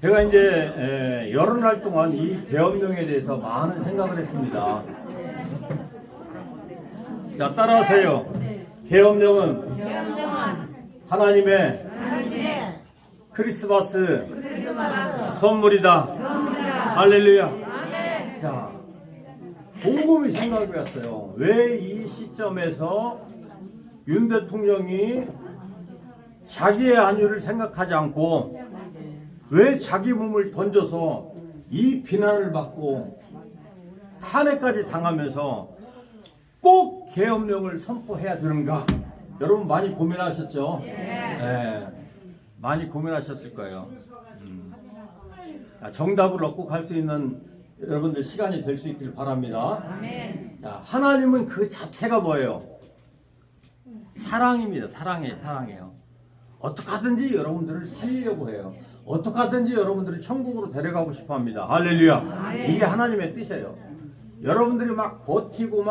제가 이제 여러 날 동안 이 계엄령에 대해서 많은 생각을 했습니다. 자, 따라하세요. 계엄령은 하나님의 크리스마스 선물이다. 할렐루야. 자, 곰곰이 생각이 왔어요. 왜 이 시점에서 윤 대통령이 자기의 안위를 생각하지 않고 왜 자기 몸을 던져서 이 비난을 받고 탄핵까지 당하면서 꼭 계엄령을 선포해야 되는가? 여러분 많이 고민하셨죠? 네, 많이 고민하셨을 거예요. 정답을 얻고 갈 수 있는 여러분들 시간이 될 수 있길 바랍니다. 자, 하나님은 그 자체가 뭐예요? 사랑입니다. 사랑해요. 어떻게 하든지 여러분들을 살리려고 해요. 어떻게 하든지 여러분들을 천국으로 데려가고 싶어 합니다. 할렐루야. 이게 하나님의 뜻이에요. 여러분들이 막 버티고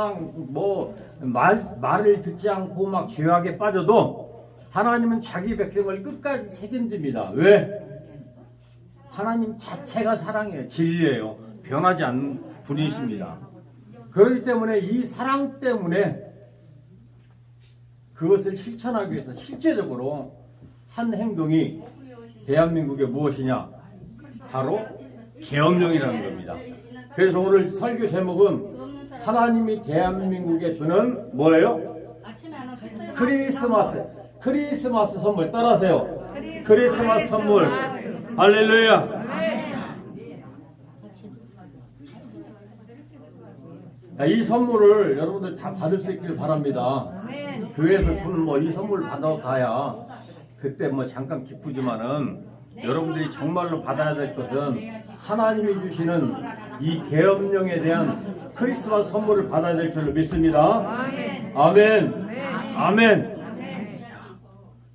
말을 듣지 않고 막 죄악에 빠져도 하나님은 자기 백성을 끝까지 책임집니다. 왜? 하나님 자체가 사랑이에요. 진리예요. 변하지 않는 분이십니다. 그렇기 때문에 이 사랑 때문에 그것을 실천하기 위해서 실제적으로 한 행동이 대한민국의 무엇이냐? 바로 계엄령이라는 겁니다. 그래서 오늘 설교 제목은 하나님이 대한민국에 주는 뭐예요? 크리스마스 선물. 따라하세요. 크리스마스 선물. 할렐루야. 이 선물을 여러분들 다 받을 수 있기를 바랍니다. 교회에서 주는 이 선물 받아가야 그때 잠깐 기쁘지만은 여러분들이 정말로 받아야 될 것은 하나님이 주시는 이 계엄령에 대한 크리스마스 선물을 받아야 될 줄로 믿습니다. 아멘.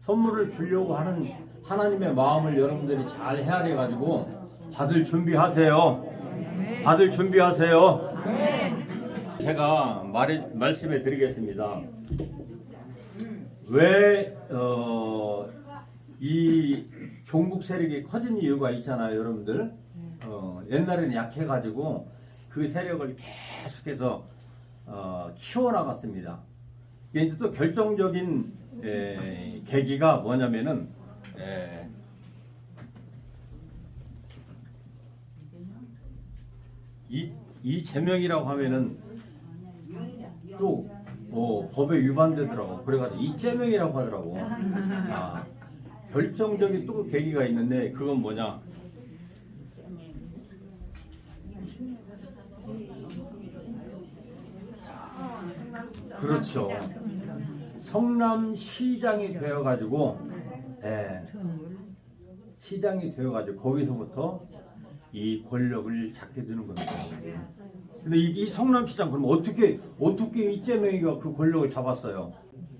선물을 주려고 하는 하나님의 마음을 여러분들이 잘 헤아려 가지고 받을 준비하세요. 제가 말씀해 드리겠습니다. 왜 이 종북 세력이 커진 이유가 있잖아요, 여러분들. 옛날에는 약해가지고 그 세력을 계속해서 키워나갔습니다. 이제 또 결정적인 계기가 뭐냐면은 이 제명이라고 하면은 또 법에 위반되더라고. 그래가지고 이재명이라고 하더라고. 결정적인 또 계기가 있는데 그건 뭐냐? 그렇죠. 성남시장이 되어가지고, 시장이 되어가지고 거기서부터 이 권력을 잡게 되는 겁니다. 근데 이 성남시장 그럼 어떻게 이재명이가 그 권력을 잡았어요?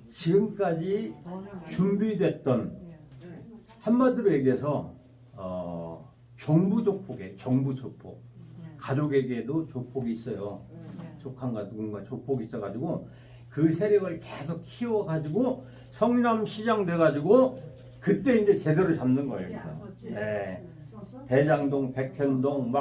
지금까지 준비됐던 한마디로 얘기해서 정부 조폭 가족에게도 조폭이 있어요. 조카가 누군가 조폭이 있어가지고 그 세력을 계속 키워가지고 성남시장 돼가지고 그때 이제 제대로 잡는 거예요. 대장동, 백현동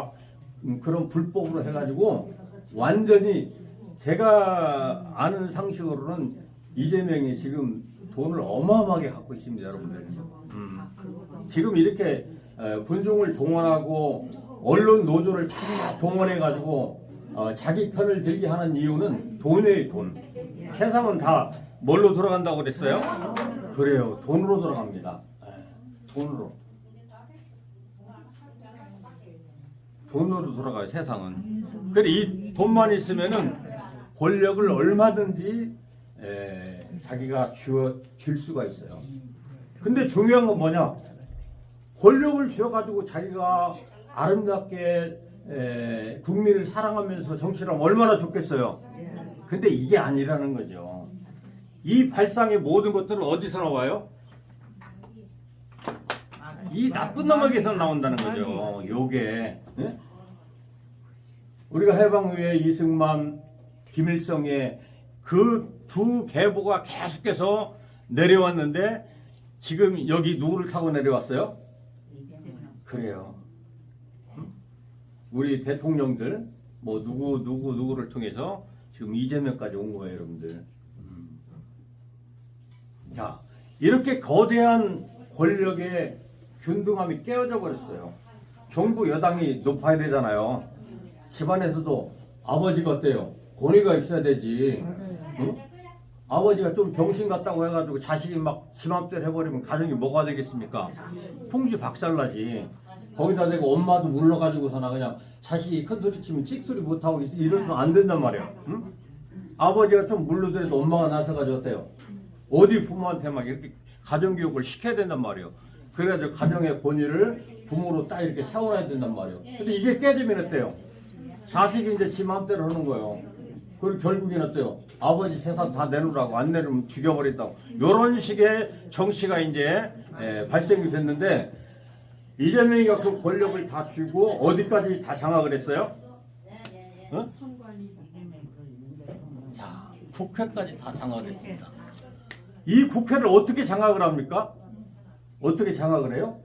그런 불법으로 해가지고 완전히 제가 아는 상식으로는 이재명이 지금 돈을 어마어마하게 갖고 있습니다, 여러분들. 지금 이렇게 군중을 동원하고 언론 노조를 다 동원해가지고 자기 편을 들게 하는 이유는 돈이에요, 돈. 세상은 다 뭘로 돌아간다고 그랬어요? 그래요, 돈으로 돌아갑니다. 돈으로 돌아가요, 세상은. 그래, 이 돈만 있으면은 권력을 얼마든지 자기가 줄 수가 있어요. 근데 중요한 건 뭐냐? 권력을 쥐어가지고 자기가 아름답게 국민을 사랑하면서 정치를 하면 얼마나 좋겠어요. 근데 이게 아니라는 거죠. 이 발상의 모든 것들은 어디서 나와요? 이 나쁜 놈에게서 나온다는 거죠. 요게 우리가 해방후에 이승만, 김일성의 그 두 계보가 계속해서 내려왔는데 지금 여기 누구를 타고 내려왔어요? 그래요. 우리 대통령들 뭐 누구를 통해서 지금 이재명까지 온 거예요, 여러분들. 자, 이렇게 거대한 권력의 균등함이 깨어져 버렸어요. 정부 여당이 높아야 되잖아요. 집안에서도 아버지가 어때요? 권위가 있어야 되지. 응? 아버지가 좀 병신 같다고 해가지고 자식이 막 지맘대로 해버리면 가정이 뭐가 되겠습니까? 풍지 박살나지. 거기다 대고 엄마도 물러가지고서나 그냥 자식이 큰 소리 치면 찍소리 못하고 이러면 안 된단 말이야. 응? 아버지가 좀 물러더라도 엄마가 나서가지고 어때요? 어디 부모한테 막 이렇게 가정교육을 시켜야 된단 말이에요. 그래가지고 가정의 권위를 부모로 딱 이렇게 세워놔야 된단 말이에요. 근데 이게 깨지면 어때요? 자식이 이제 지 마음대로 하는 거예요. 그리고 결국엔 어때요? 아버지 재산 다 내놓으라고 안 내놓으면 죽여버린다고. 이런 식의 정치가 이제 발생이 됐는데 이재명이가 그 권력을 다 쥐고 어디까지 다 장악을 했어요? 어? 자, 국회까지 다 장악을 했습니다. 이 국회를 어떻게 장악을 합니까? 어떻게 장악을 해요?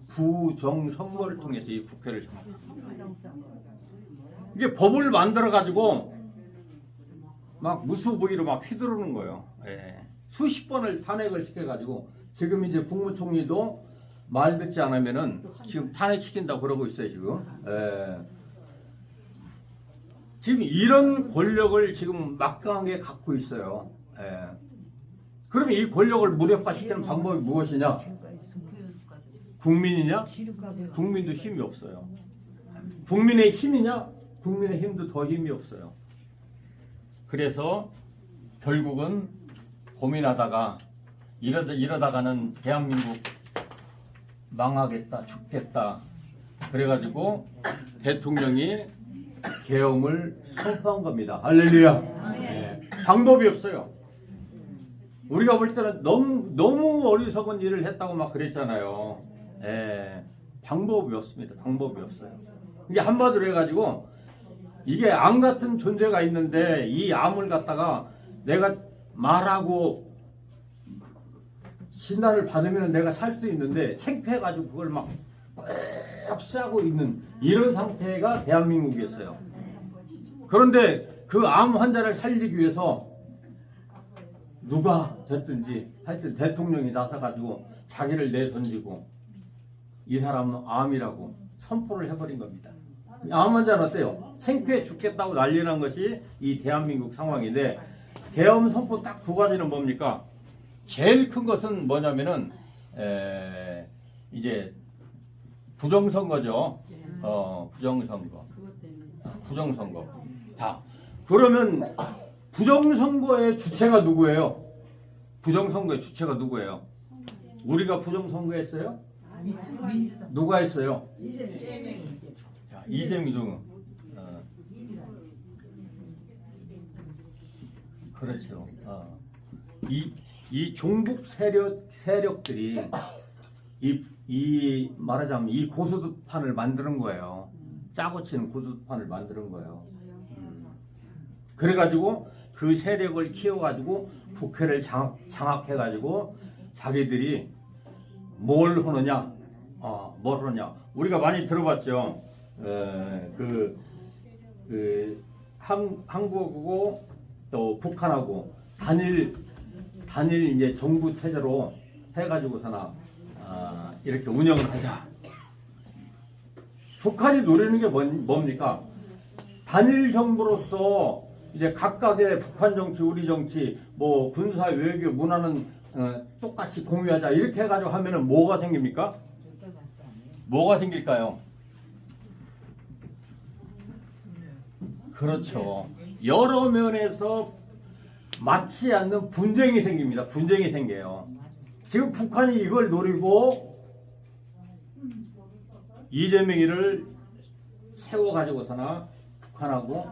부정선거를 통해서 이 국회를 장악합니다. 이게 법을 만들어 가지고 막 무수부위로 막 휘두르는 거예요. 예. 수십 번을 탄핵을 시켜가지고 지금 이제 국무총리도 말 듣지 않으면은 지금 탄핵시킨다고 그러고 있어요 지금. 예. 지금 이런 권력을 지금 막강하게 갖고 있어요. 예. 그러면 이 권력을 무력화시키는 방법이 무엇이냐? 국민이냐? 국민도 힘이 없어요. 국민의 힘이냐? 국민의 힘도 더 힘이 없어요. 그래서 결국은 고민하다가 이러다가는 대한민국 망하겠다, 죽겠다. 그래가지고 대통령이 계엄을 선포한 겁니다. 할렐루야. 네. 방법이 없어요. 우리가 볼 때는 너무 어리석은 일을 했다고 막 그랬잖아요. 예, 방법이 없습니다. 방법이 없어요. 이게 한마디로 해가지고 이게 암 같은 존재가 있는데 이 암을 갖다가 내가 말하고 진단을 받으면 내가 살 수 있는데 창피해가지고 그걸 막 꾹 싸고 있는 이런 상태가 대한민국이었어요. 그런데 그 암 환자를 살리기 위해서 누가 됐든지 하여튼 대통령이 나서가지고 자기를 내던지고 이 사람은 암이라고 선포를 해버린 겁니다. 암 환자는 어때요? 창피해 죽겠다고 난리난 것이 이 대한민국 상황인데 계엄 선포 딱 두 가지는 뭡니까? 제일 큰 것은 뭐냐면은 이제 부정선거죠. 부정선거. 자, 그러면 부정선거의 주체가 누구예요? 부정선거의 주체가 누구예요? 우리가 부정선거했어요? 누가 했어요? 자, 이재명. 그렇죠. 이 종북 세력들이 이 말하자면 이 고수두판을 만드는 거예요. 짜고 치는 고수두판을 만드는 거예요. 그래가지고 그 세력을 키워가지고 국회를 장악해가지고 자기들이 뭘 하느냐, 뭘 하느냐. 우리가 많이 들어봤죠. 한국하고 또 북한하고 단일 이제 정부 체제로 해가지고서나 이렇게 운영을 하자. 북한이 노리는 게 뭡니까? 단일 정부로서 이제 각각의 북한 정치, 우리 정치, 뭐 군사, 외교, 문화는 똑같이 공유하자 이렇게 해가지고 하면은 뭐가 생깁니까? 뭐가 생길까요? 그렇죠. 여러 면에서 맞지 않는 분쟁이 생깁니다. 분쟁이 생겨요. 지금 북한이 이걸 노리고 이재명이를 세워가지고서나 북한하고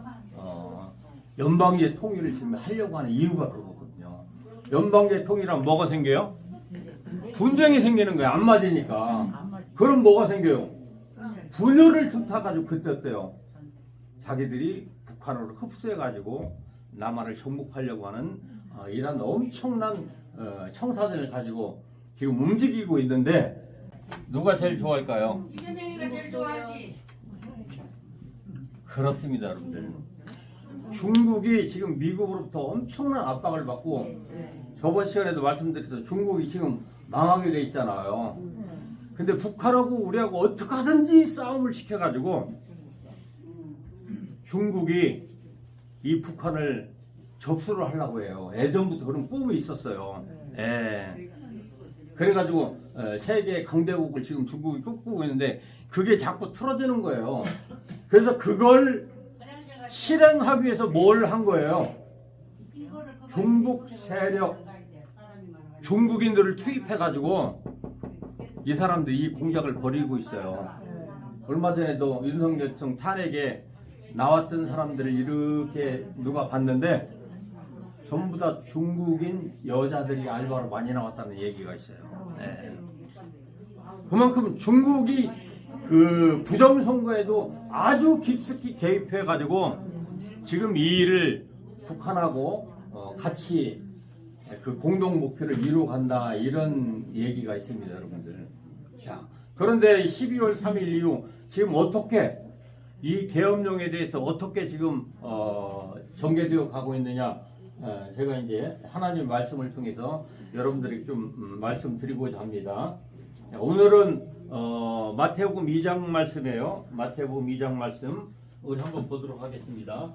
연방제 통일을 지금 하려고 하는 이유가 그거거든요. 연방제 통일하면 뭐가 생겨요? 분쟁이 생기는 거예요. 안 맞으니까. 그럼 뭐가 생겨요? 분열을 틈타가지고 그때 어때요? 자기들이 북한으로 흡수해가지고 남한을 정복하려고 하는 이런 엄청난 청사진을 가지고 지금 움직이고 있는데 누가 제일 좋아할까요? 그렇습니다, 여러분들. 중국이 지금 미국으로부터 엄청난 압박을 받고 저번 시간에도 말씀드렸죠. 중국이 지금 망하게 돼 있잖아요. 근데 북한하고 우리하고 어떻게 하든지 싸움을 시켜가지고 중국이 이 북한을 접수를 하려고 해요. 예전부터 그런 꿈이 있었어요. 예. 그래가지고 세계 강대국을 지금 중국이 꿈꾸고 있는데 그게 자꾸 틀어지는 거예요. 그래서 그걸 실행하기 위해서 뭘 한 거예요? 중국 세력, 중국인들을 투입해가지고 이 사람들이 이 공작을 벌이고 있어요. 얼마 전에도 윤석열 대통령 탄핵에 나왔던 사람들을 이렇게 누가 봤는데 전부 다 중국인 여자들이 알바로 많이 나왔다는 얘기가 있어요. 네. 그만큼 중국이 그 부정선거에도 아주 깊숙이 개입해가지고 지금 이 일을 북한하고 같이 그 공동 목표를 이루어간다 이런 얘기가 있습니다, 여러분들. 자, 그런데 12월 3일 이후 지금 어떻게 이 계엄령에 대해서 어떻게 지금 전개되어 가고 있느냐? 제가 이제 하나님 말씀을 통해서 여러분들에게 좀 말씀드리고자 합니다. 자, 오늘은 마태복음 2장 말씀이에요. 마태복음 2장 말씀 우리 한번 보도록 하겠습니다.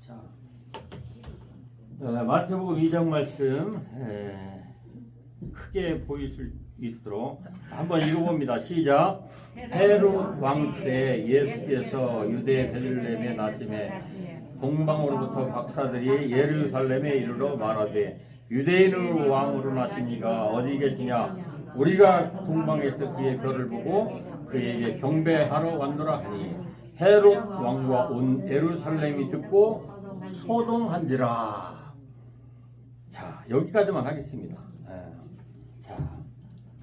자, 마태복음 2장 말씀 크게 보일 수 있도록 한번 읽어봅니다. 시작. 헤롯 왕 때 예수께서 유대 베들레헴에 나심에 동방으로부터 박사들이 예루살렘에 이르러 말하되 유대인으로 왕으로 나신 이가 어디 계시냐? 우리가 동방에서 그의 별을 보고 그에게 경배하러 왔노라 하니 헤롯 왕과 온 예루살렘이 듣고 소동한지라. 자, 여기까지만 하겠습니다. 자,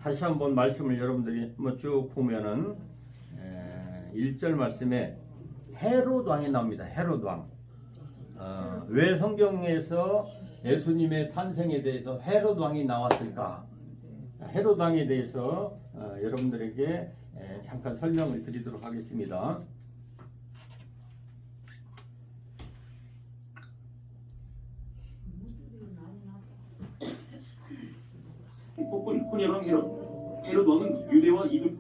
다시 한번 말씀을 여러분들이 한번 쭉 보면은 1절 말씀에 헤롯 왕이 나옵니다. 헤롯 왕. 왜 성경에서 예수님의 탄생에 대해서 헤롯 왕이 나왔을까? 헤롯 왕에 대해서 여러분들에게 잠깐 설명을 드리도록 하겠습니다. 폭군 혼혈왕 헤롯 왕은 유대와 이두메의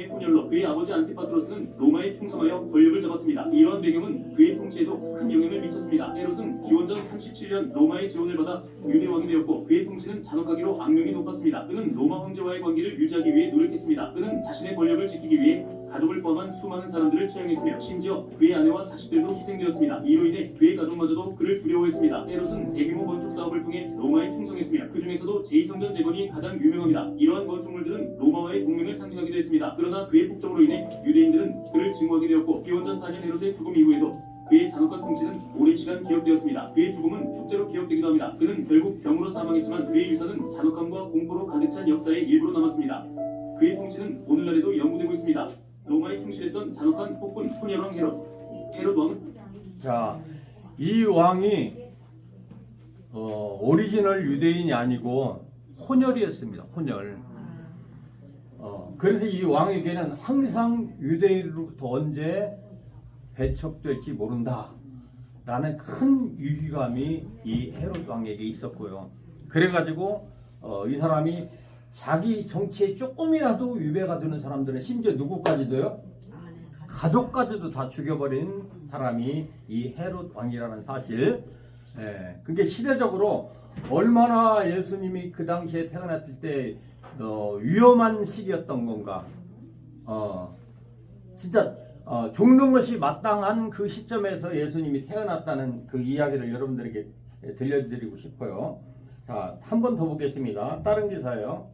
혼혈로 그의 아버지 안티파트로스는 로마에 충성하여 권력을 잡았습니다. 이러한 배경은 그의 통치에도 큰 영향을 미쳤습니다. 헤롯은 기원전 37년 로마의 지원을 받아 유대왕이 되었고 그의 통치는 잔혹하기로 악명이 높았습니다. 그는 로마 황제와의 관계를 유지하기 위해 노력했습니다. 그는 자신의 권력을 지키기 위해 가족을 포함한 수많은 사람들을 처형했으며 심지어 그의 아내와 자식들도 희생되었습니다. 이로 인해 그의 가족마저도 그를 두려워했습니다. 헤롯은 대규모 건축 사업을 통해 로마에 충성했으며 그 중에서도 제2성전 재건이 가장 유명합니다. 이러한 건축물들은 로마와의 동맹을 상징하기도 했습니다. 그러나 그의 폭정으로 인해 유대인들은 그를 증오하게 되었고 기원전 4년 헤롯의 죽음 이후에도 그의 잔혹한 통치는 오랜 시간 기억되었습니다. 그의 죽음은 축제로 기억되기도 합니다. 그는 결국 병으로 사망했지만 그의 유산은 잔혹함과 공포로 가득 찬 역사의 일부로 남았습니다. 그의 통치는 오늘날에도 연구되고 있습니다. 로마에 충실했던 잔혹한 폭군 혼혈왕 헤롯 왕은 자, 이 왕이 오리지널 유대인이 아니고 혼혈이었습니다. 혼혈. 그래서 이 왕에게는 항상 유대인으로부터 언제 배척될지 모른다 라는 큰 위기감이 이 헤롯 왕에게 있었고요. 그래가지고 이 사람이 자기 정치에 조금이라도 위배가 되는 사람들은 심지어 누구까지도요? 가족까지도 다 죽여버린 사람이 이 헤롯 왕이라는 사실. 그게 시대적으로 얼마나 예수님이 그 당시에 태어났을 때 위험한 시기였던 건가. 진짜 죽는 것이 마땅한 그 시점에서 예수님이 태어났다는 그 이야기를 여러분들에게 들려드리고 싶어요. 자, 한 번 더 보겠습니다. 다른 기사예요.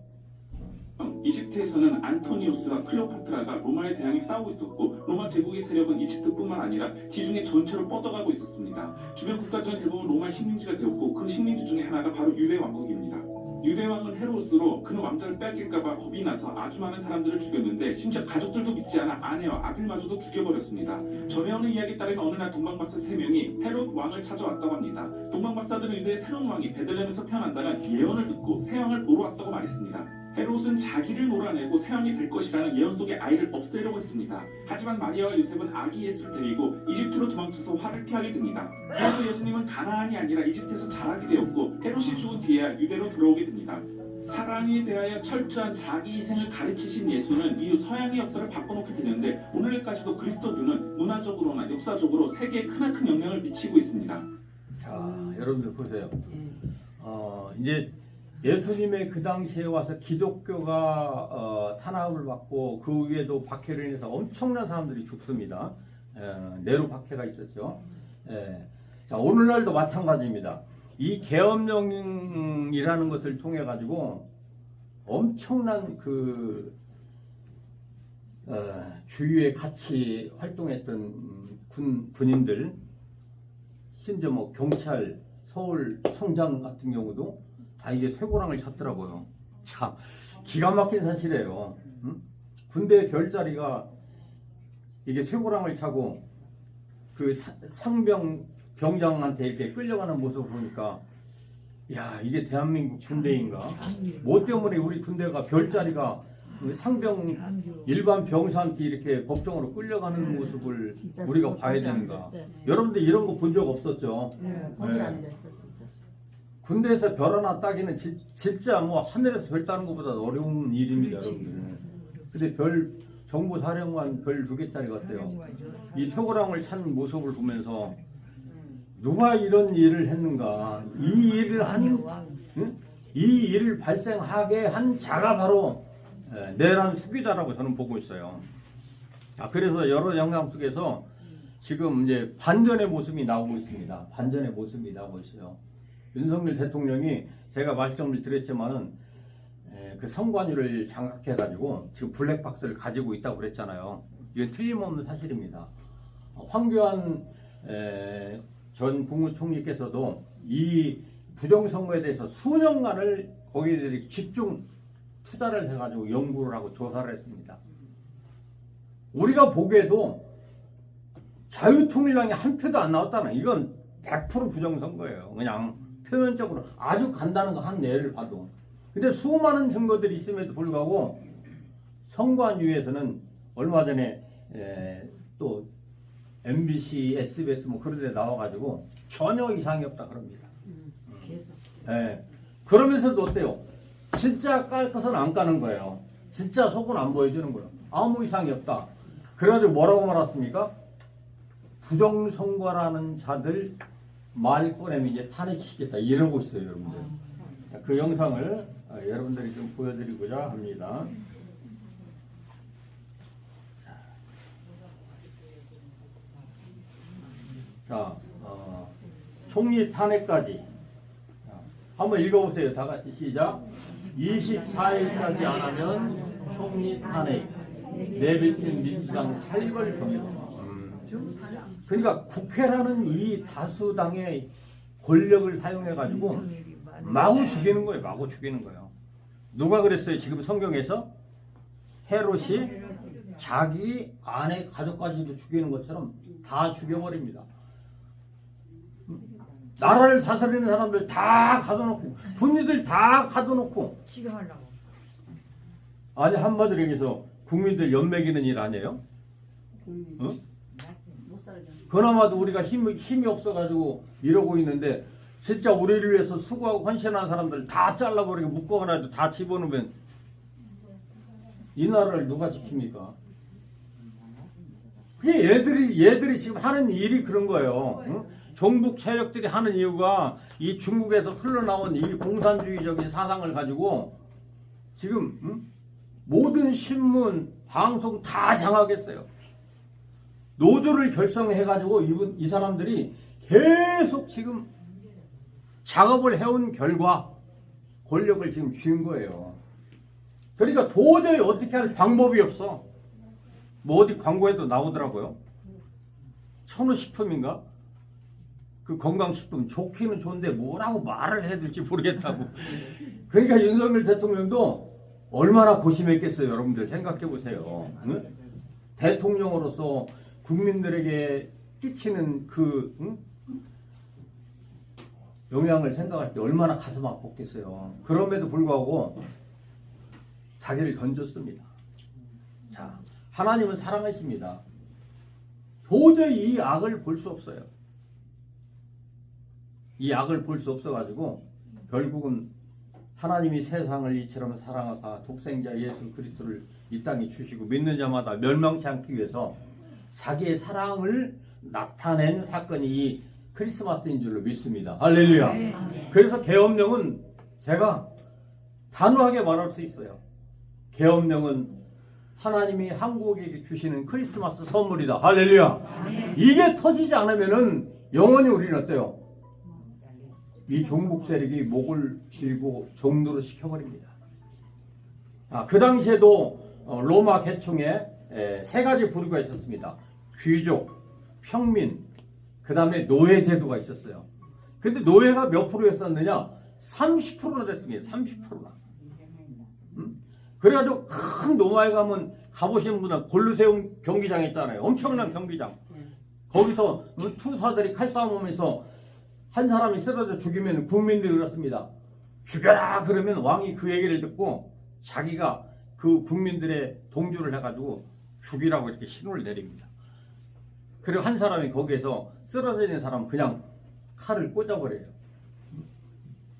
이집트에서는 안토니우스와 클레오파트라가 로마에 대항해 싸우고 있었고 로마 제국의 세력은 이집트뿐만 아니라 지중해 전체로 뻗어가고 있었습니다. 주변 국가들은 대부분 로마 식민지가 되었고 그 식민지 중에 하나가 바로 유대 왕국입니다. 유대 왕은 헤로스로 그는 왕자를 빼앗길까봐 겁이 나서 아주 많은 사람들을 죽였는데 심지어 가족들도 믿지 않아 아내와 아들마저도 죽여버렸습니다. 전해오는 이야기에 따르면 어느 날 동방박사 3명이 헤롯 왕을 찾아왔다고 합니다. 동방박사들은 유대의 새로운 왕이 베들레헴에서 태어난다는 예언을 듣고 새 왕을 보러 왔다고 말했습니다. 헤롯은 자기를 몰아내고 새 왕이 될 것이라는 예언 속의 아이를 없애려고 했습니다. 하지만 마리아와 요셉은 아기 예수를 데리고 이집트로 도망쳐서 화를 피하게 됩니다. 그래서 예수님은 가나안이 아니라 이집트에서 자라게 되었고 헤롯이 죽은 뒤에야 유대로 돌아오게 됩니다. 사랑에 대하여 철저한 자기 희생을 가르치신 예수는 이후 서양의 역사를 바꿔놓게 되는데 오늘날까지도 그리스도교는 문화적으로나 역사적으로 세계에 크나큰 영향을 미치고 있습니다. 자, 여러분들 보세요. 이제 예수님의 그 당시에 와서 기독교가 탄압을 받고 그 위에도 박해를 인해서 엄청난 사람들이 죽습니다. 네로 박해가 있었죠. 자, 오늘날도 마찬가지입니다. 이 계엄령이라는 것을 통해 가지고 엄청난 그 주위에 같이 활동했던 군인들, 심지어 뭐 경찰, 서울 청장 같은 경우도 다 이게 쇠고랑을 찼더라고요. 자, 기가 막힌 사실이에요. 응? 군대 별자리가 이게 쇠고랑을 차고 그 병장한테 이렇게 끌려가는 모습을 보니까 야, 이게 대한민국 군대인가? 뭐 때문에 우리 군대가 별자리가 일반 병사한테 이렇게 법정으로 끌려가는 모습을 우리가 봐야 되는가? 여러분들 이런 거 본 적 없었죠? 거의 안 됐어 진짜. 군대에서 별 하나 따기는 진짜 뭐 하늘에서 별 따는 것보다 어려운 일입니다, 여러분들. 근데 정보사령관 별 2개짜리 같대요. 이 쇠고랑을 찬 모습을 보면서 누가 이런 일을 했는가? 이 일을 발생하게 한 자가 바로 내란 수비자라고 저는 보고 있어요. 그래서 여러 영상 속에서 지금 이제 반전의 모습이 나오고 있습니다. 반전의 모습이 나오고 있어요. 윤석열 대통령이 제가 말씀을 드렸지만은 그 선관위를 장악해가지고 지금 블랙박스를 가지고 있다고 그랬잖아요. 이건 틀림없는 사실입니다. 황교안 전 국무총리께서도 이 부정선거에 대해서 수년간을 거기에 집중 투자를 해가지고 연구를 하고 조사를 했습니다. 우리가 보기에도 자유통일당이 한 표도 안 나왔다는 이건 100% 부정선거예요. 그냥 표면적으로 아주 간단한 거 한 예를 봐도. 근데 수많은 증거들이 있음에도 불구하고 선관위에서는 얼마 전에 또 MBC, SBS 뭐 그런 데 나와가지고 전혀 이상이 없다 그럽니다. 계속. 그러면서도 어때요? 진짜 깔 것은 안 까는 거예요. 진짜 속은 안 보여주는 거예요. 아무 이상이 없다. 그래가지고 뭐라고 말했습니까? 부정선거라는 자들 말 꺼내면 이제 탄핵시키겠다 이러고 있어요, 여러분들. 그 영상을 여러분들이 좀 보여드리고자 합니다. 자, 총리 탄핵까지 한번 읽어보세요. 다 같이 시작. 24일까지 안 하면 총리 탄핵, 내비친 민주당 살벌 경고. 그러니까 국회라는 이 다수당의 권력을 사용해가지고 마구 죽이는 거예요. 마구 죽이는 거예요. 누가 그랬어요? 지금 성경에서 헤롯이 자기 아내 가족까지도 죽이는 것처럼 다 죽여버립니다. 나라를 다스리는 사람들 다 가둬놓고 군인들 다 가둬놓고 지금하려고. 아니 한마디로 얘기해서 국민들 연맥이는 일 아니에요? 어? 못 살게. 그나마도 우리가 힘이 없어가지고 이러고 있는데 진짜 우리를 위해서 수고하고 헌신한 사람들 다 잘라버리고 묶어가지고 다 집어넣으면 이 나라를 누가 지킵니까? 그게 얘들이 지금 하는 일이 그런 거예요. 응? 종북 세력들이 하는 이유가 이 중국에서 흘러나온 이 공산주의적인 사상을 가지고 지금 모든 신문, 방송 다 장악했어요. 노조를 결성해가지고 이 사람들이 계속 지금 작업을 해온 결과 권력을 지금 쥔 거예요. 그러니까 도저히 어떻게 할 방법이 없어. 뭐 어디 광고에도 나오더라고요. 천우식품인가? 그 건강식품 좋기는 좋은데 뭐라고 말을 해야 될지 모르겠다고. 그러니까 윤석열 대통령도 얼마나 고심했겠어요. 여러분들 생각해 보세요. 응? 대통령으로서 국민들에게 끼치는 그 영향을 생각할 때 얼마나 가슴 아팠겠어요. 그럼에도 불구하고 자기를 던졌습니다. 자, 하나님은 사랑하십니다. 도저히 이 악을 볼 수 없어요. 이 악을 볼 수 없어가지고 결국은 하나님이 세상을 이처럼 사랑하사 독생자 예수 그리스도를 이 땅에 주시고 믿는 자마다 멸망치 않기 위해서 자기의 사랑을 나타낸 사건이 이 크리스마스인 줄로 믿습니다. 할렐루야. 그래서 계엄령은 제가 단호하게 말할 수 있어요. 계엄령은 하나님이 한국에게 주시는 크리스마스 선물이다. 할렐루야. 이게 터지지 않으면은 영원히 우리는 어때요? 이 종북 세력이 목을 쥐고 종로로 시켜버립니다. 그 당시에도 로마 개총에 세 가지 부류가 있었습니다. 귀족, 평민, 그 다음에 노예 제도가 있었어요. 근데 노예가 몇 프로였었느냐? 30%나 됐습니다. 30%나. 그래가지고 큰 로마에 가보시는 분은 골로세움 경기장 있잖아요. 엄청난 경기장. 거기서 투사들이 칼싸움하면서 한 사람이 쓰러져 죽이면 국민들이 그렇습니다. 죽여라 그러면 왕이 그 얘기를 듣고 자기가 그 국민들의 동조를 해가지고 죽이라고 이렇게 신호를 내립니다. 그리고 한 사람이 거기에서 쓰러져 있는 사람 그냥 칼을 꽂아버려요.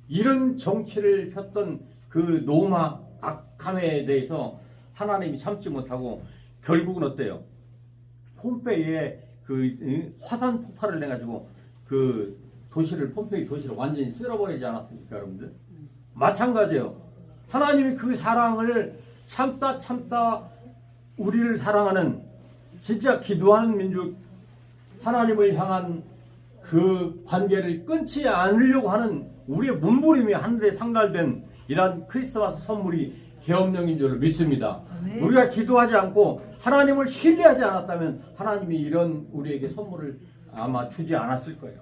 이런 정치를 폈던 그 로마 악함에 대해서 하나님이 참지 못하고 결국은 어때요? 폼페이에 그 화산 폭발을 내가지고 그 폼페이 도시를 완전히 쓸어버리지 않았습니까, 여러분들? 마찬가지예요. 하나님이 그 사랑을 참다 우리를 사랑하는 진짜 기도하는 민족, 하나님을 향한 그 관계를 끊지 않으려고 하는 우리의 몸부림이 하늘에 상달된 이러한 크리스마스 선물이 계엄령인 줄로 믿습니다. 우리가 기도하지 않고 하나님을 신뢰하지 않았다면 하나님이 이런 우리에게 선물을 아마 주지 않았을 거예요.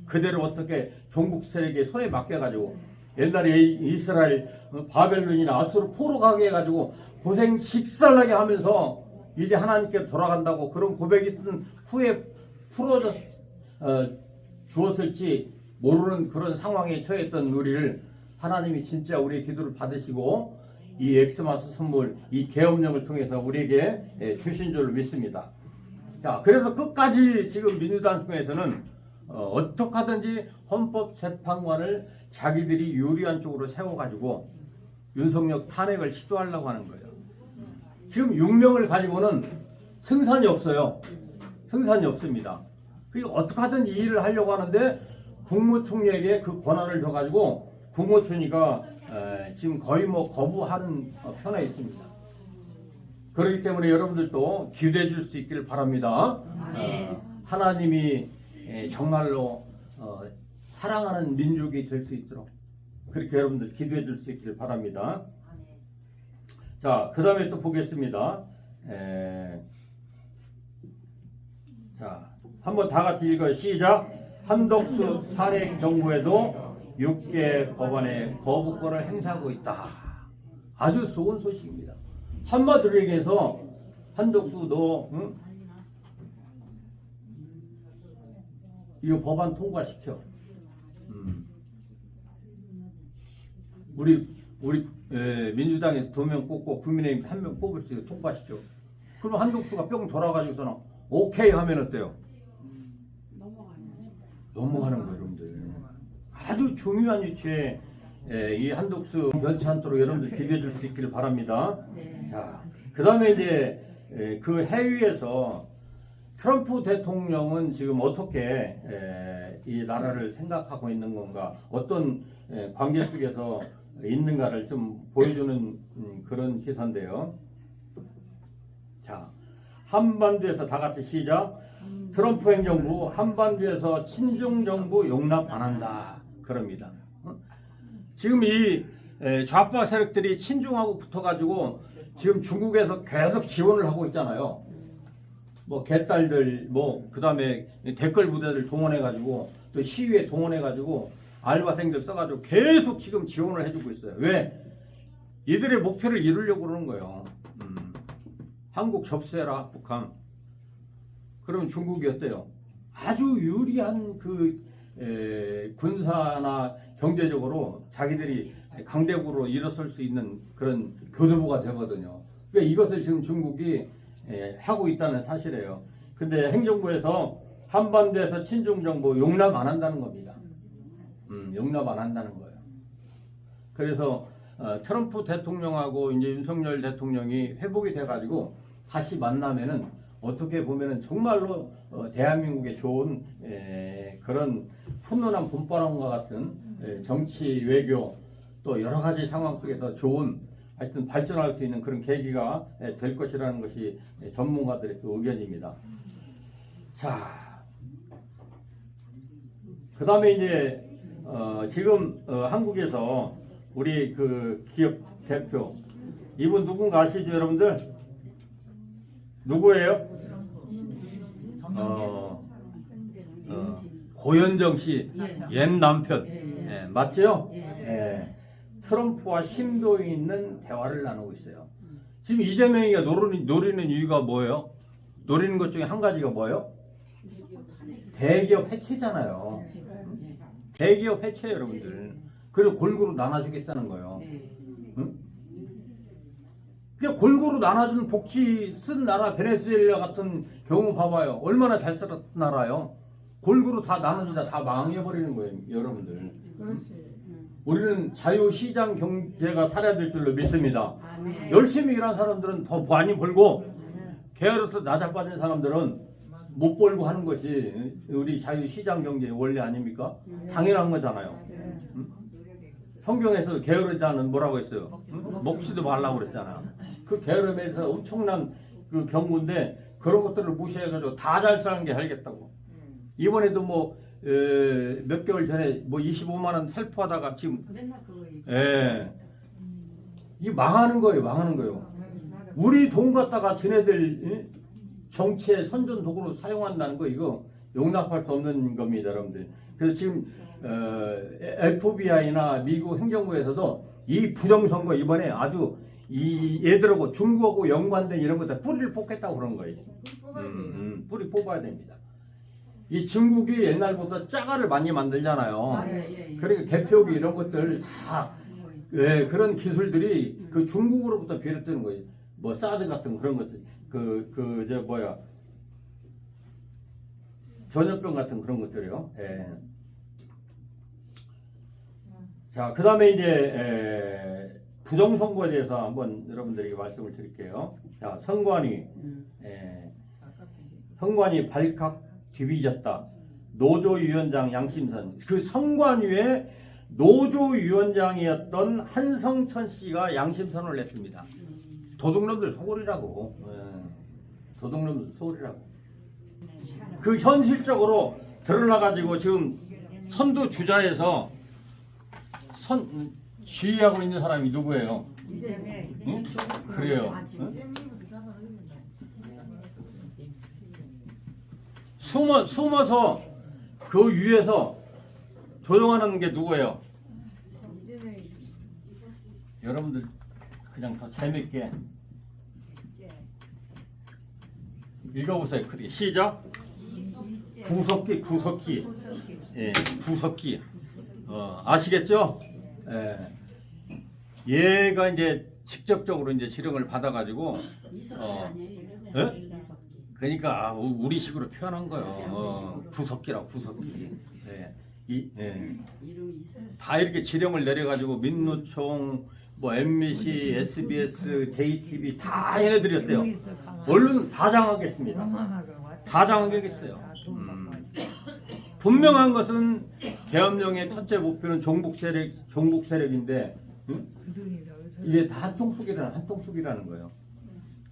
그대로 어떻게 종북 세력의 손에 맡겨가지고 옛날에 이스라엘 바벨론이나 아수르 포로 가게 해가지고 고생 식살나게 하면서 이제 하나님께 돌아간다고 그런 고백이 쓴 후에 풀어져 주었을지 모르는 그런 상황에 처했던 우리를 하나님이 진짜 우리의 기도를 받으시고 이 엑스마스 선물, 이 계엄령을 통해서 우리에게 주신 줄 믿습니다. 자, 그래서 끝까지 지금 민주당 중에서는 어떻게 하든지 헌법재판관을 자기들이 유리한 쪽으로 세워가지고 윤석열 탄핵을 시도하려고 하는 거예요. 지금 6명을 가지고는 승산이 없어요. 승산이 없습니다. 그리고 어떻게 하든지 이 일을 하려고 하는데 국무총리에게 그 권한을 줘가지고 국무총리가 지금 거의 거부하는 편에 있습니다. 그렇기 때문에 여러분들도 기대해 줄 수 있기를 바랍니다. 하나님이 정말로 사랑하는 민족이 될 수 있도록 그렇게 여러분들 기도해 줄 수 있기를 바랍니다. 자, 그 다음에 또 보겠습니다. 자, 한번 다 같이 읽어요. 시작. 한덕수 탄핵 경우에도 6개 법원의 거부권을 행사하고 있다. 아주 좋은 소식입니다. 한마디로 얘기해서 한덕수 너 이거 법안 통과시켜. 우리 민주당에서 2명 뽑고 국민의힘 1명 뽑을 수 있게 통과시켜. 그럼 한덕수가 뿅 돌아가지고서는 오케이 하면 어때요? 넘어가는 거예요, 여러분들. 아주 중요한 위치에 이 한덕수 변치 않도록 여러분들 기대해 줄 수 있기를 바랍니다. 자, 그 다음에 이제 그 해외에서 트럼프 대통령은 지금 어떻게 이 나라를 생각하고 있는 건가, 어떤 관계 속에서 있는가를 좀 보여주는 그런 기사인데요. 자, 한반도에서 다 같이 시작. 트럼프 행정부 한반도에서 친중 정부 용납 안 한다. 그럽니다. 지금 이 좌파 세력들이 친중하고 붙어가지고 지금 중국에서 계속 지원을 하고 있잖아요. 뭐 개딸들 뭐 그다음에 댓글 부대들 동원해 가지고 또 시위에 동원해 가지고 알바생들 써가지고 계속 지금 지원을 해주고 있어요. 왜? 이들의 목표를 이루려고 그러는 거예요. 한국 접수해라 북한. 그러면 중국이 어때요? 아주 유리한 그 군사나 경제적으로 자기들이 강대국으로 일어설 수 있는 그런 교두보가 되거든요. 그러니까 이것을 지금 중국이 하고 있다는 사실이에요. 근데 행정부에서 한반도에서 친중정부 용납 안 한다는 겁니다. 용납 안 한다는 거예요. 그래서 트럼프 대통령하고 이제 윤석열 대통령이 회복이 돼가지고 다시 만나면은 어떻게 보면은 정말로 대한민국에 좋은 그런 훈훈한 봄바람과 같은 정치 외교 또 여러 가지 상황 속에서 좋은 하여튼 발전할 수 있는 그런 계기가 될 것이라는 것이 전문가들의 또 의견입니다. 자, 그 다음에 이제 지금 한국에서 우리 그 기업 대표 이분 누군가 아시죠, 여러분들? 누구예요? 고현정 씨 옛 남편. 맞죠? 트럼프와 심도 있는 대화를 나누고 있어요. 지금 이재명이가 노리는 이유가 뭐예요? 노리는 것 중에 한 가지가 뭐예요? 대기업 해체잖아요. 대기업 해체 여러분들. 그리고 골고루 나눠주겠다는 거예요. 응? 그냥 골고루 나눠주는 복지 쓴 나라 베네수엘라 같은 경우 봐봐요. 얼마나 잘 살았던 나라요. 골고루 다 나눠주다 다 망해버리는 거예요, 여러분들. 우리는 자유시장 경제가 살아야 될 줄로 믿습니다. 열심히 일한 사람들은 더 많이 벌고 게으르서 나자빠진 사람들은 못 벌고 하는 것이 우리 자유시장 경제의 원리 아닙니까? 당연한 거잖아요. 성경에서 게으르다는 뭐라고 했어요? 먹지도 말라고 그랬잖아. 그 게으름에서 엄청난 그 경고인데 그런 것들을 무시해가지고 다 잘 사는 게 알겠다고. 이번에도 뭐 몇 개월 전에 뭐 25만 원 살포하다가 지금 이 망하는 거예요, 망하는 거예요. 우리 돈 갖다가 쟤네들 정치의 선전 도구로 사용한다는 거 이거 용납할 수 없는 겁니다, 여러분들. 그래서 지금 FBI나 미국 행정부에서도 이 부정선거 이번에 아주 이 얘들하고 중국하고 연관된 이런 것들 뿌리를 뽑겠다고 그런 거예요. 뿌리 뽑아야 됩니다. 이 중국이 옛날부터 짜가를 많이 만들잖아요. 그러니까 개표기 이런 것들 다 그런 기술들이 그 중국으로부터 비롯되는 거예요. 뭐 사드 같은 그런 것들 저 뭐야 전염병 같은 그런 것들이요. 자, 그 다음에 이제 부정선거에 대해서 한번 여러분들에게 말씀을 드릴게요. 자, 선관위 발칵 뒤비졌다. 노조위원장 양심선. 그 선관위의 노조위원장이었던 한성천 씨가 양심선을 냈습니다. 도둑놈들 소굴이라고. 도둑놈들 소굴이라고. 그 현실적으로 드러나가지고 지금 선두 주자에서 지휘하고 있는 사람이 누구예요? 응? 그래요. 응? 숨어서 그 위에서 조종하는 게 누구예요? 여러분들 그냥 더 재밌게 읽어보세요. 크게 시작. 구석기. 구석기. 아시겠죠? 얘가 이제 직접적으로 이제 지령을 받아가지고 그러니까 우리식으로 표현한 거예요. 구석기라고 구석기. 다 이렇게 지령을 내려가지고 민노총, 뭐 MBC, SBS, JTB 다 얘네들이었대요. 언론 다 장악했습니다. 다 장악했어요. 분명한 것은 계엄령의 첫째 목표는 종북 세력인데 이게 다 한통속이라는 거예요.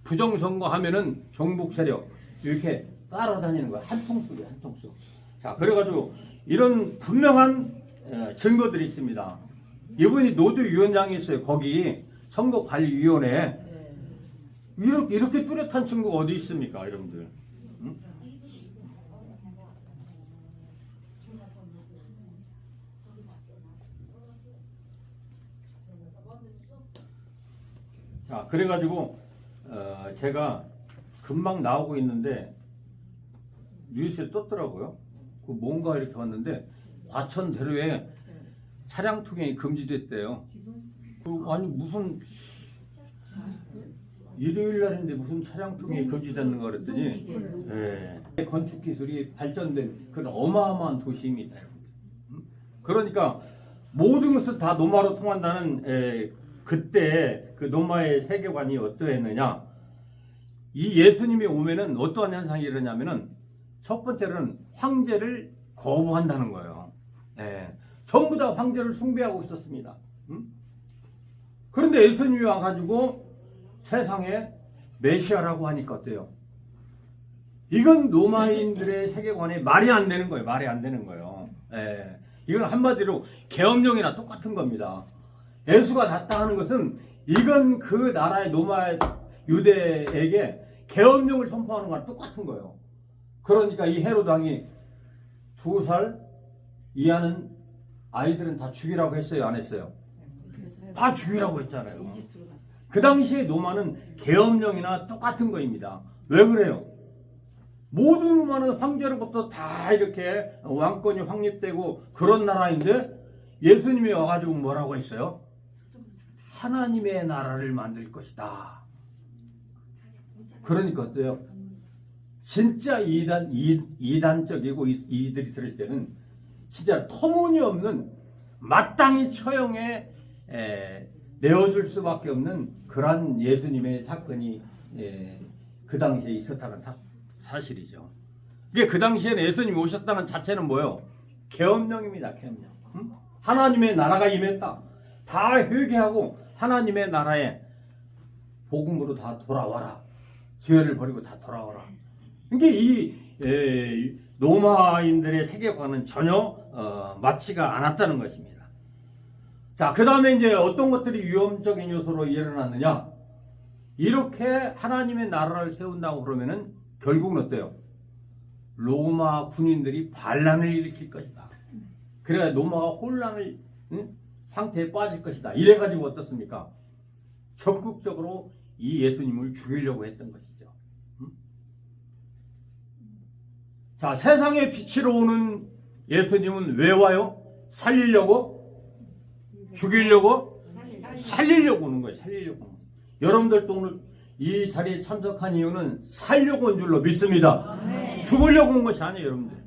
부정선거 하면은 종북 세력 이렇게 따라다니는 거야. 한통속이야, 한통속. 자, 그래가지고 이런 분명한 증거들이 있습니다. 이분이 노조위원장이 있어요. 거기 선거관리위원회. 이렇게 뚜렷한 증거가 어디 있습니까, 여러분들? 자, 그래가지고 제가 금방 나오고 있는데 뉴스에 떴더라고요. 그 뭔가 이렇게 왔는데 과천 대로에 차량 통행이 금지됐대요. 아니 무슨 일요일 날인데 무슨 차량 통행이 금지되는 거 그랬더니 건축 기술이 발전된 그런 어마어마한 도시입니다. 그러니까 모든 것을 다 노마로 통한다는 그때 그 노마의 세계관이 어떠했느냐? 이 예수님이 오면은 어떠한 현상이 일어나냐면은 첫 번째는 황제를 거부한다는 거예요. 전부 다 황제를 숭배하고 있었습니다. 그런데 예수님이 와가지고 세상에 메시아라고 하니까 어때요? 이건 로마인들의 세계관에 말이 안 되는 거예요. 말이 안 되는 거예요. 이건 한마디로 계엄령이나 똑같은 겁니다. 예수가 났다 하는 것은 이건 그 나라의 로마 유대에게 계엄령을 선포하는 거랑 똑같은 거예요. 그러니까 이 헤로드 왕이 2살 이하는 아이들은 다 죽이라고 했어요, 안 했어요? 다 죽이라고 했잖아요. 그 당시에 로마는 계엄령이나 똑같은 거입니다. 왜 그래요? 모든 로마는 황제로부터 다 이렇게 왕권이 확립되고 그런 나라인데 예수님이 와가지고 뭐라고 했어요? 하나님의 나라를 만들 것이다. 그러니까 어때요? 진짜 이단적이고 이들이 들을 때는 진짜 터무니없는 마땅히 처형에 내어줄 수밖에 없는 그러한 예수님의 사건이 그 당시에 있었다는 사실이죠. 이게 그 당시에는 예수님이 오셨다는 자체는 뭐예요? 계엄령입니다. 계엄령. 하나님의 나라가 임했다. 다 회개하고 하나님의 나라에 복음으로 다 돌아와라. 죄를 버리고 다 돌아와라. 이게 이 로마인들의 세계관은 전혀 맞지가 않았다는 것입니다. 자, 그 다음에 이제 어떤 것들이 위험적인 요소로 일어났느냐? 이렇게 하나님의 나라를 세운다고 그러면은 결국은 어때요? 로마 군인들이 반란을 일으킬 것이다. 그래야 로마가 혼란을 상태에 빠질 것이다. 이래가지고 어떻습니까? 적극적으로 이 예수님을 죽이려고 했던 것이죠. 자, 세상의 빛으로 오는 예수님은 왜 와요? 살리려고? 죽이려고? 살리려고 오는 거예요. 살리려고. 여러분들도 오늘 이 자리에 참석한 이유는 살려고 온 줄로 믿습니다. 죽으려고 온 것이 아니에요, 여러분들.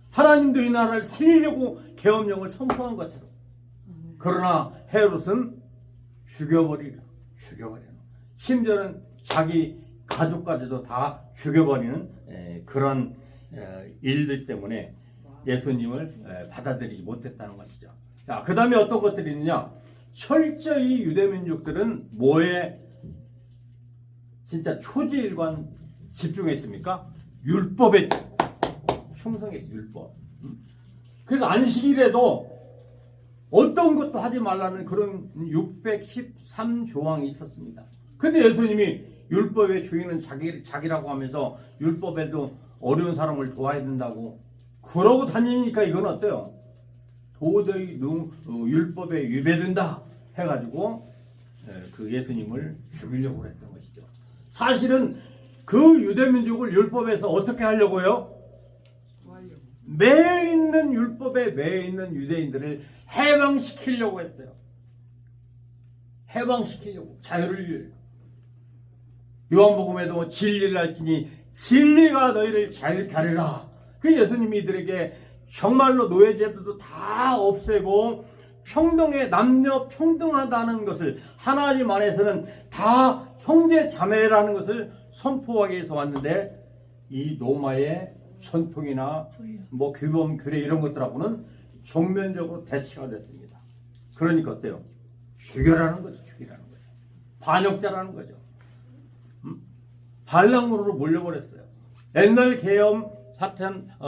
하나님도 이 나라를 살리려고 계엄령을 선포한 것처럼. 그러나 헤롯은 죽여버리라. 심지어는 자기 가족까지도 다 죽여버리는 그런 일들 때문에 예수님을 받아들이지 못했다는 것이죠. 자, 그 다음에 어떤 것들이 있느냐? 철저히 유대민족들은 뭐에 진짜 초지일관 집중했습니까? 율법에 충성했어요. 율법. 그래서 안식일에도 어떤 것도 하지 말라는 그런 613조항이 있었습니다. 근데 예수님이 율법의 주인은 자기라고 하면서 율법에도 어려운 사람을 도와야 된다고 그러고 다니니까 이건 어때요? 도저히 율법에 위배된다 해가지고 그 예수님을 죽이려고 했던 것이죠. 사실은 그 유대민족을 율법에서 어떻게 하려고요? 매여 있는 율법에 매여 있는 유대인들을 해방시키려고 했어요. 해방시키려고, 자유를 위해. 요한복음에도 진리를 알지니 진리가 너희를 자유케 하리라. 그 예수님이 이들에게 정말로 노예제도도 다 없애고 평등의 남녀 평등하다는 것을 하나님 안에서는 다 형제 자매라는 것을 선포하기 위해서 왔는데 이 로마의 전통이나 뭐 규범 규례 이런 것들하고는 정면적으로 대치가 됐습니다. 그러니까 어때요? 죽여라는 거죠. 죽이라는 거죠. 반역자라는 거죠. 반란으로 몰려버렸어요. 옛날 계엄 사태,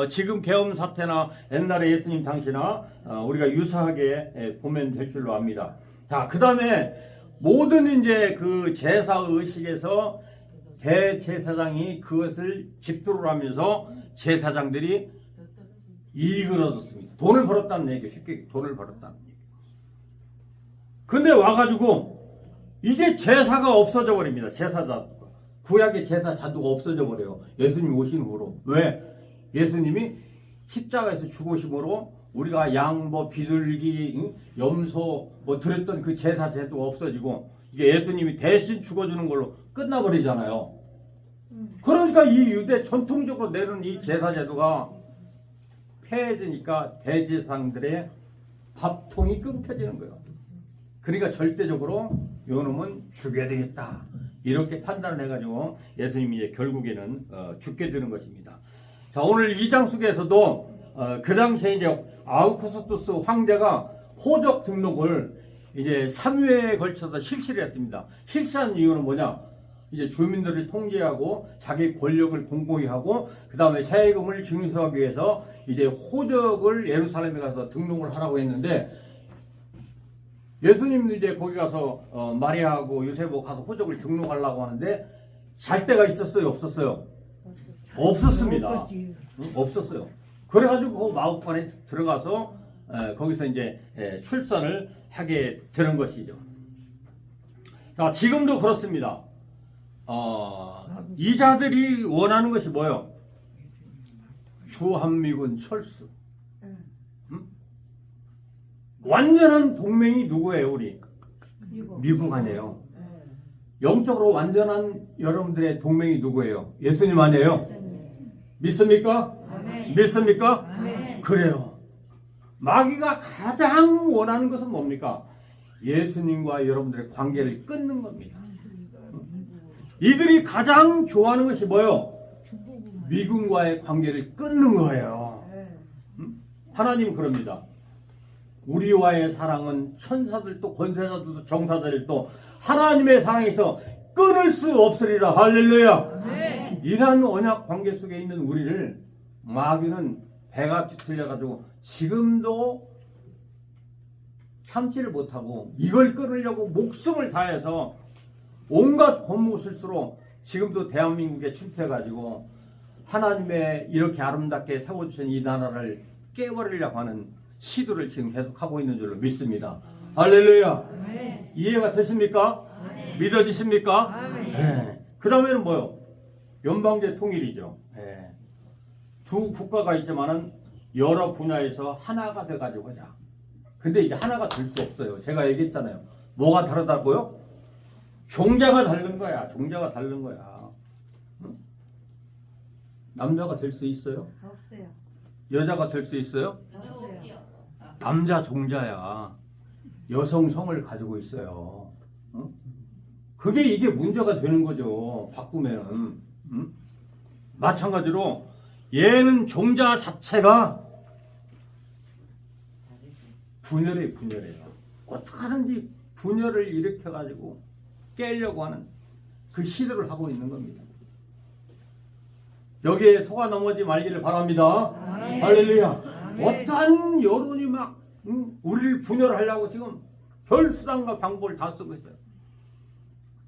지금 계엄 사태나 옛날에 예수님 당시나 우리가 유사하게 보면 될 줄로 압니다. 자, 그 다음에 모든 이제 그 제사 의식에서 대제사장이 그것을 집도를 하면서 제사장들이 이익을 얻었습니다. 돈을 벌었다는 얘기예요. 쉽게 돈을 벌었다는 얘기. 근데 와가지고 이제 제사가 없어져 버립니다. 제사자 구약의 제사 자도가 없어져 버려요. 예수님 오신 후로. 왜? 예수님이 십자가에서 죽으심으로 우리가 양, 뭐 비둘기, 염소 뭐 드렸던 그 제사 제도가 없어지고 이게 예수님이 대신 죽어주는 걸로 끝나버리잖아요. 그러니까 이 유대 전통적으로 내는 이 제사 제도가 폐해지니까 대제사장들의 밥통이 끊겨지는 거예요. 그러니까 절대적으로 요놈은 죽여야 되겠다. 이렇게 판단을 해가지고 예수님이 이제 결국에는 죽게 되는 것입니다. 자, 오늘 2장 속에서도 그 당시에 이제 아우구스투스 황제가 호적 등록을 이제 3회에 걸쳐서 실시를 했습니다. 실시한 이유는 뭐냐? 이제 주민들을 통제하고 자기 권력을 공고히 하고 그 다음에 세금을 징수하기 위해서 이제 호적을 예루살렘에 가서 등록을 하라고 했는데 예수님도 이제 거기 가서 마리아하고 요셉하고 가서 호적을 등록하려고 하는데 잘 때가 있었어요? 없었어요? 없었습니다. 없었어요. 그래가지고 그 마법관에 들어가서 거기서 이제 출산을 하게 되는 것이죠. 자, 지금도 그렇습니다. 이자들이 원하는 것이 뭐예요? 주한미군 철수. 완전한 동맹이 누구예요, 우리? 미국 아니에요. 영적으로 완전한 여러분들의 동맹이 누구예요? 예수님 아니에요? 믿습니까? 믿습니까? 그래요. 마귀가 가장 원하는 것은 뭡니까? 예수님과 여러분들의 관계를 끊는 겁니다. 이들이 가장 좋아하는 것이 뭐예요? 미군과의 관계를 끊는 거예요. 하나님은 그럽니다. 우리와의 사랑은 천사들도 권세자들도 정사들도 하나님의 사랑에서 끊을 수 없으리라. 할렐루야. 이러한 언약 관계 속에 있는 우리를 마귀는 배가 뒤틀려가지고 지금도 참지를 못하고 이걸 끊으려고 목숨을 다해서 온갖 권무술수로 지금도 대한민국에 침투해가지고 하나님의 이렇게 아름답게 세워주신 이 나라를 깨버리려고 하는 시도를 지금 계속하고 있는 줄로 믿습니다. 할렐루야. 이해가 되십니까? 믿어지십니까? 네. 그 다음에는 뭐요? 연방제 통일이죠. 네. 두 국가가 있지만은 여러 분야에서 하나가 돼가지고 하자. 근데 이게 하나가 될 수 없어요. 제가 얘기했잖아요. 뭐가 다르다고요? 종자가 다른 거야. 종자가 다른 거야. 응? 남자가 될 수 있어요? 없어요. 여자가 될 수 있어요? 없어요. 남자 종자야. 여성 성을 가지고 있어요. 응? 그게 이게 문제가 되는 거죠. 바꾸면은. 응? 마찬가지로 얘는 종자 자체가 분열해요. 어떻게 하든지 분열을 일으켜가지고 깨려고 하는 그 시도를 하고 있는 겁니다. 여기에 속아 넘어지 말기를 바랍니다. 할렐루야. 어떠한 여론이 막 우리를 분열하려고 지금 별 수단과 방법을 다 쓰고 있어요.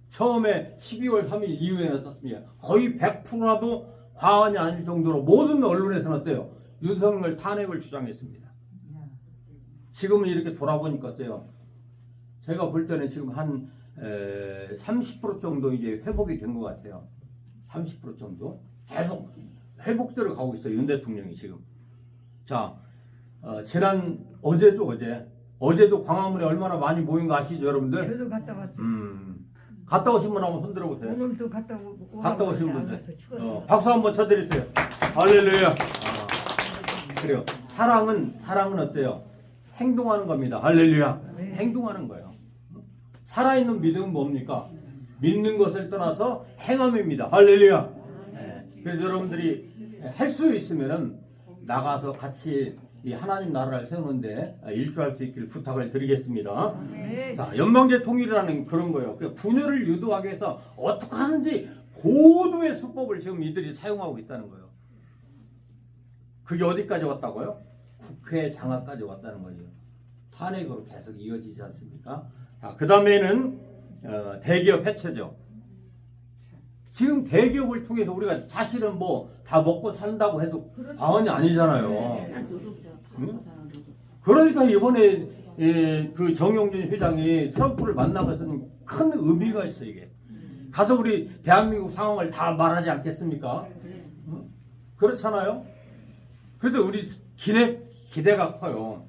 처음에 12월 3일 이후에는 어떻습니까? 거의 100%라도 과언이 아닐 정도로 모든 언론에서는 어때요? 윤석열 탄핵을 주장했습니다. 지금은 이렇게 돌아보니까 어때요? 제가 볼 때는 지금 한 30% 정도 이제 회복이 된 것 같아요. 30% 정도 계속 회복대로 가고 있어요. 윤 대통령이 지금. 자, 지난 어제도 광화문에 얼마나 많이 모인 거 아시죠, 여러분들? 저도 갔다 왔어요. 갔다 오신 분 한번 손들어 보세요. 오늘도 갔다 오신 분들. 박수 한번 쳐드리세요. 할렐루야. 그래요. 사랑은 어때요? 행동하는 겁니다. 할렐루야. 네. 행동하는 거예요. 살아있는 믿음은 뭡니까? 믿는 것을 떠나서 행함입니다. 할렐루야. 네. 그래서 여러분들이 할 수 있으면은 나가서 같이 이 하나님 나라를 세우는데 일조할 수 있기를 부탁을 드리겠습니다. 네. 자, 연방제 통일이라는 그런 거예요. 그 분열을 유도하기 위해서 어떻게 하는지 고도의 수법을 지금 이들이 사용하고 있다는 거예요. 그게 어디까지 왔다고요? 국회 장악까지 왔다는 거죠. 탄핵으로 계속 이어지지 않습니까? 자, 그 다음에는 대기업 해체죠. 지금 대기업을 통해서 우리가 사실은 뭐 다 먹고 산다고 해도 과언이 아니잖아요. 응? 그러니까 이번에 그 정용진 회장이 트럼프를 만나면서는 큰 의미가 있어 이게. 가서 우리 대한민국 상황을 다 말하지 않겠습니까? 그렇잖아요. 그래서 우리 기대가 커요.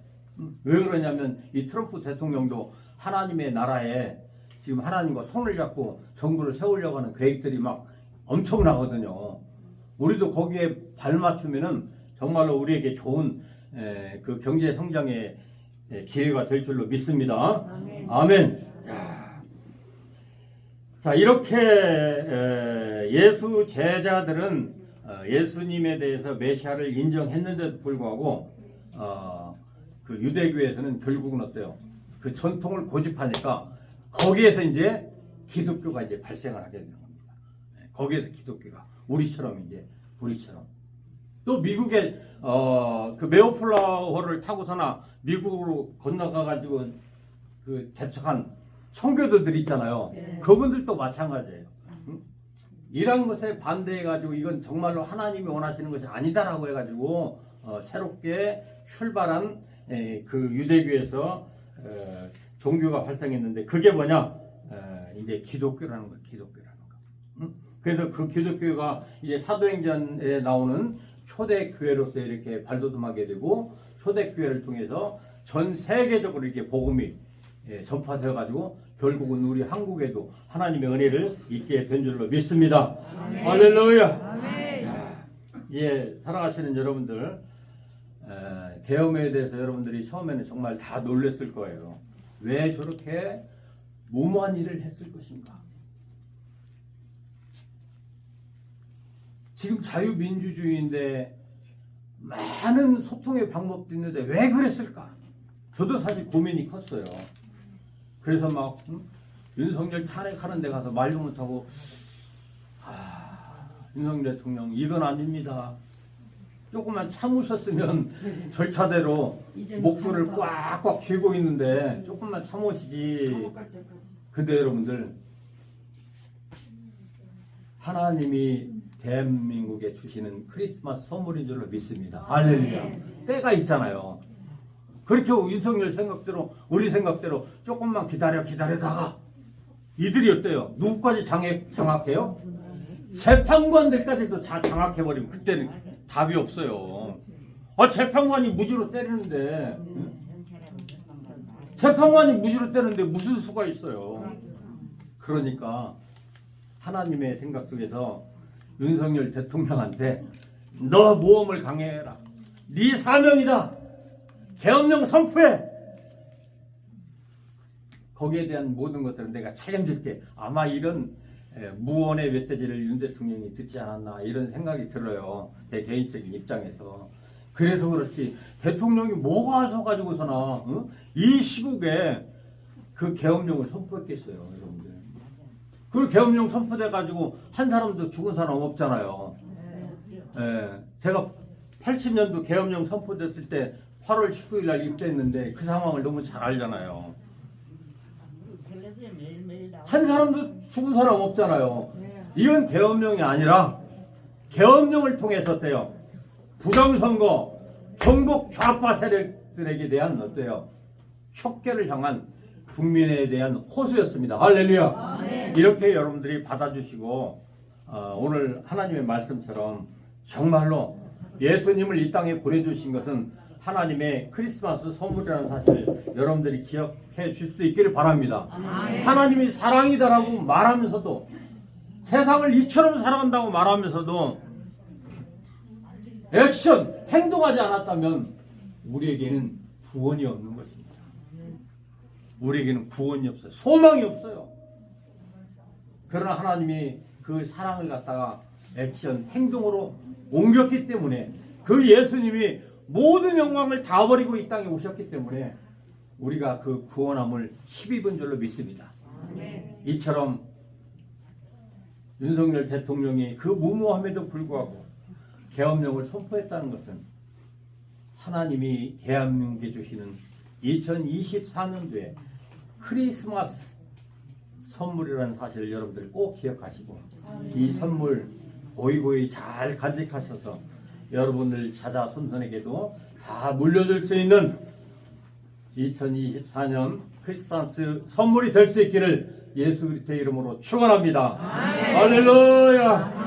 왜 그러냐면 이 트럼프 대통령도 하나님의 나라에 지금 하나님과 손을 잡고 정부를 세우려고 하는 계획들이 막 엄청나거든요. 우리도 거기에 발맞추면은 정말로 우리에게 좋은 그 경제 성장의 기회가 될 줄로 믿습니다. 아멘. 자, 이렇게 예수 제자들은 예수님에 대해서 메시아를 인정했는데도 불구하고 그 유대교에서는 결국은 어때요? 그 전통을 고집하니까 거기에서 이제 기독교가 이제 발생을 하게 되는 겁니다. 거기에서 기독교가 우리처럼 또 미국에 그 메어플라워를 타고서나 미국으로 건너가 가지고 그 개척한 청교도들 있잖아요. 그분들도 마찬가지예요. 이런 것에 반대해 가지고 이건 정말로 하나님이 원하시는 것이 아니다라고 해가지고 새롭게 출발한 그 유대교에서 종교가 발생했는데 그게 뭐냐? 이제 기독교라는 거, 기독교라는 거. 그래서 그 기독교가 이제 사도행전에 나오는 초대교회로서 이렇게 발돋움하게 되고 초대교회를 통해서 전 세계적으로 이렇게 복음이 전파되어 가지고 결국은 우리 한국에도 하나님의 은혜를 입게 된 줄로 믿습니다. 아멘. 할렐루야. 아멘. 예, 사랑하시는 여러분들, 계엄에 대해서 여러분들이 처음에는 정말 다 놀랐을 거예요. 왜 저렇게 무모한 일을 했을 것인가? 지금 자유민주주의인데 많은 소통의 방법도 있는데 왜 그랬을까? 저도 사실 고민이 컸어요. 그래서 막 윤석열 탄핵하는 데 가서 말도 못하고 윤석열 대통령 이건 아닙니다. 조금만 참으셨으면 절차대로 목줄을 꽉꽉 쥐고 있는데 조금만 참으시지. 근데 여러분들 하나님이 대한민국에 주시는 크리스마스 선물인 줄로 믿습니다. 할렐루야. 때가 있잖아요. 그렇게 윤석열 생각대로 우리 생각대로 조금만 기다려다가 이들이 어때요? 누구까지 장악해요? 재판관들까지도 다 장악해버리면 그때는 답이 없어요. 재판관이 무지로 때리는데 무슨 수가 있어요. 그러니까 하나님의 생각 속에서 윤석열 대통령한테 너 모험을 강행해라. 네 사명이다. 계엄령 선포해. 거기에 대한 모든 것들은 내가 책임질게. 아마 이런 무언의 메시지를 윤 대통령이 듣지 않았나 이런 생각이 들어요. 제 개인적인 입장에서. 그래서 그렇지 대통령이 뭐가 와서 가지고서나 이 시국에 그 계엄령을 선포했겠어요, 여러분들. 그 계엄령 선포돼 가지고 한 사람도 죽은 사람 없잖아요. 제가 80년도 계엄령 선포됐을 때 8월 19일 날 입대했는데 그 상황을 너무 잘 알잖아요. 한 사람도 죽은 사람 없잖아요. 이건 계엄령이 아니라 계엄령을 통해서 어때요? 부정선거, 전국 좌파 세력들에게 대한 어때요? 촉결을 향한 국민에 대한 호소였습니다. 할렐루야. 이렇게 여러분들이 받아주시고 오늘 하나님의 말씀처럼 정말로 예수님을 이 땅에 보내주신 것은 하나님의 크리스마스 선물이라는 사실을 여러분들이 기억해 줄 수 있기를 바랍니다. 하나님이 사랑이다라고 말하면서도 세상을 이처럼 사랑한다고 말하면서도 액션, 행동하지 않았다면 우리에게는 구원이 없는 것입니다. 우리에게는 구원이 없어요. 소망이 없어요. 그러나 하나님이 그 사랑을 갖다가 액션, 행동으로 옮겼기 때문에 그 예수님이 모든 영광을 다 버리고 이 땅에 오셨기 때문에 우리가 그 구원함을 힘입은 줄로 믿습니다. 이처럼 윤석열 대통령이 그 무모함에도 불구하고 계엄령을 선포했다는 것은 하나님이 대한민국에 주시는 2024년도에 크리스마스 선물이라는 사실을 여러분들 꼭 기억하시고 이 선물 고이고이 잘 간직하셔서 여러분들 자자 손손에게도 다 물려줄 수 있는 2024년 크리스마스 선물이 될 수 있기를 예수 그리스도의 이름으로 축원합니다. 할렐루야.